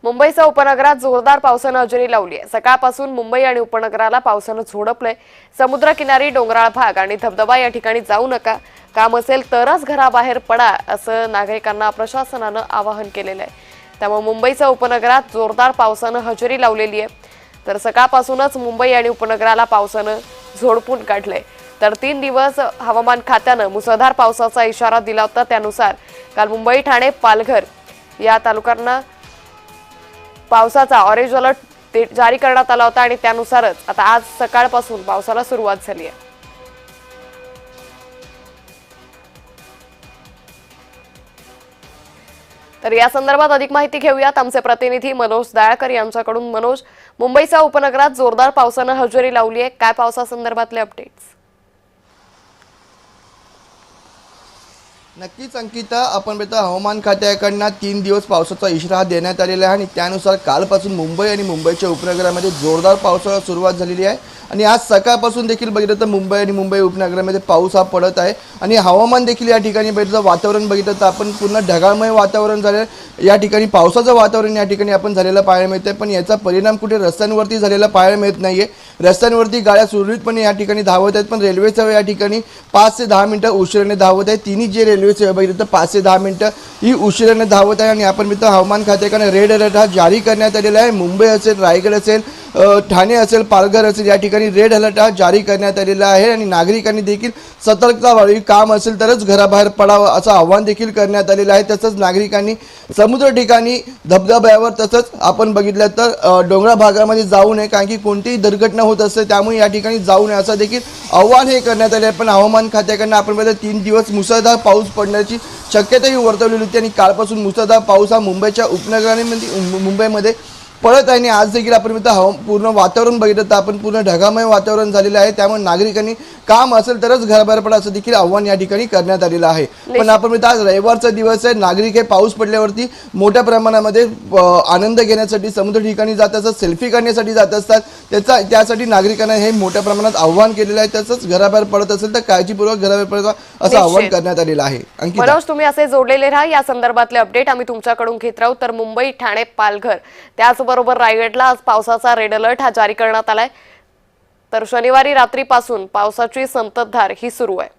मुंबईच्या उपनगरात जोरदार पावसानं हजेरी लावली आहे। सकाळपासून मुंबई आणि उपनगराला पावसानं झोडपलंय। समुद्रकिनारी, डोंगराळ भाग आणि धबधबा या ठिकाणी जाऊ नका। काम असेल तरच घराबाहेर पडा, असं नागरिकांना प्रशासनानं आवाहन केलेलं आहे। त्यामुळे मुंबईच्या उपनगरात जोरदार पावसानं हजेरी लावलेली आहे। तर सकाळपासूनच मुंबई आणि उपनगराला पावसानं झोडपून काढलंय। तर 3 दिवस हवामान खात्यानं मुसळधार पावसाचा इशारा दिला होता। त्यानुसार काल मुंबई, ठाणे, पालघर या तालुक्यांना पावसाचा ऑरेंज अलर्ट जारी करण्यात आला होता आणि त्यानुसारच आता आज सकाळपासून पावसाला सुरुवात झाली आहे। तर या संदर्भात अधिक माहिती घेऊयात आमचे प्रतिनिधी मनोज दाळकर यांच्याकडून। मनोज, मुंबईच्या उपनगरात जोरदार पावसानं हजेरी लावली आहे, काय पावसासंदर्भातले अपडेट्स? नक्कीच अंकिता, आपण बघता हवामान खात्याकडनं 3 दिवस पावसाचा इशारा देण्यात आलेला आहे आणि त्यानुसार कालपासून मुंबई आणि मुंबईच्या उपनगरामध्ये जोरदार पावसाला सुरुवात झालेली आहे आणि आज सकाळपासून देखील बघितलं तर मुंबई आणि मुंबई उपनगरामध्ये पाऊस हा पडत आहे आणि हवामान देखील या ठिकाणी बघितलं वातावरण बघितलं तर आपण पूर्ण ढगाळमय वातावरण झालं। या ठिकाणी पावसाचं वातावरण या ठिकाणी आपण झालेलं पाहायला मिळतंय, पण याचा परिणाम कुठे रस्त्यांवरती झालेला पाहायला मिळत नाहीये। रस्त्यांवरती गाड्या सुरळीतपणे या ठिकाणी धावत आहेत, पण रेल्वे सेवा या ठिकाणी 5 ते 10 मिनिटं उशिराने धावत आहे। तिन्ही जे रेल्वे सेवा बघितलं तर 5 ते 10 मिनिटं ही उशिराने धावत आहे आणि आपण बघतो हवामान खात्याकडे रेड अलर्ट हा जारी करण्यात आलेला आहे। मुंबई असेल, रायगड असेल, ठाणे असेल, पालघर असेल, या ठिकाणी रेड अलर्ट हा जारी करण्यात आलेला आहे आणि नागरिकांनी देखील सतर्कता बाळगावी, काम असेल तरच घराबाहेर पडावं असं आवाहन देखील करण्यात आलेलं आहे। तसंच नागरिकांनी समुद्र ठिकाणी, धबधब्यावर, तसंच आपण बघितलं तर डोंगराळ भागामध्ये जाऊ नये, कारण की कोणतीही दुर्घटना होत असते, त्यामुळे या ठिकाणी जाऊ नये असं देखील आव्हान हे करण्यात आले आहे। पण हवामान खात्याकडनं आपण बघितलं 3 दिवस मुसळधार पाऊस पडण्याची शक्यताही वर्तवलेली होती आणि कालपासून मुसळधार पाऊस हा मुंबईच्या उपनगरांमध्ये मुंबईमध्ये पडत आहे आणि आज देखील आपण पूर्ण वातावरण बघितलं तर आपण पूर्ण ढगामय वातावरण झालेलं आहे। त्यामुळे नागरिकांनी काम असेल तरच घराबाहेर पडा असं देखील आव्हान या ठिकाणी करण्यात आलेलं आहे। पण आपण आज रविवारचा दिवस आहे, नागरिक हे पाऊस पडल्यावरती मोठ्या प्रमाणामध्ये आनंद घेण्यासाठी समुद्र ठिकाणी जात असतात, सेल्फी करण्यासाठी जात असतात। त्यासाठी नागरिकांना हे मोठ्या प्रमाणात आव्हान केलेलं आहे। तसंच घराबाहेर पडत असेल तर काळजीपूर्वक घराबाहेर पडा असं आव्हान करण्यात आलेलं आहे। मनोज, तुम्ही असे जोडलेले राहा, या संदर्भातले अपडेट आम्ही तुमच्याकडून घेत राहू। तर मुंबई, ठाणे, पालघर त्याचबरोबर रायगडला आज पावसाचा रेड अलर्ट हा जारी करण्यात आलाय। तर शनिवारी रात्रीपासून पावसाची संततधार ही सुरू आहे।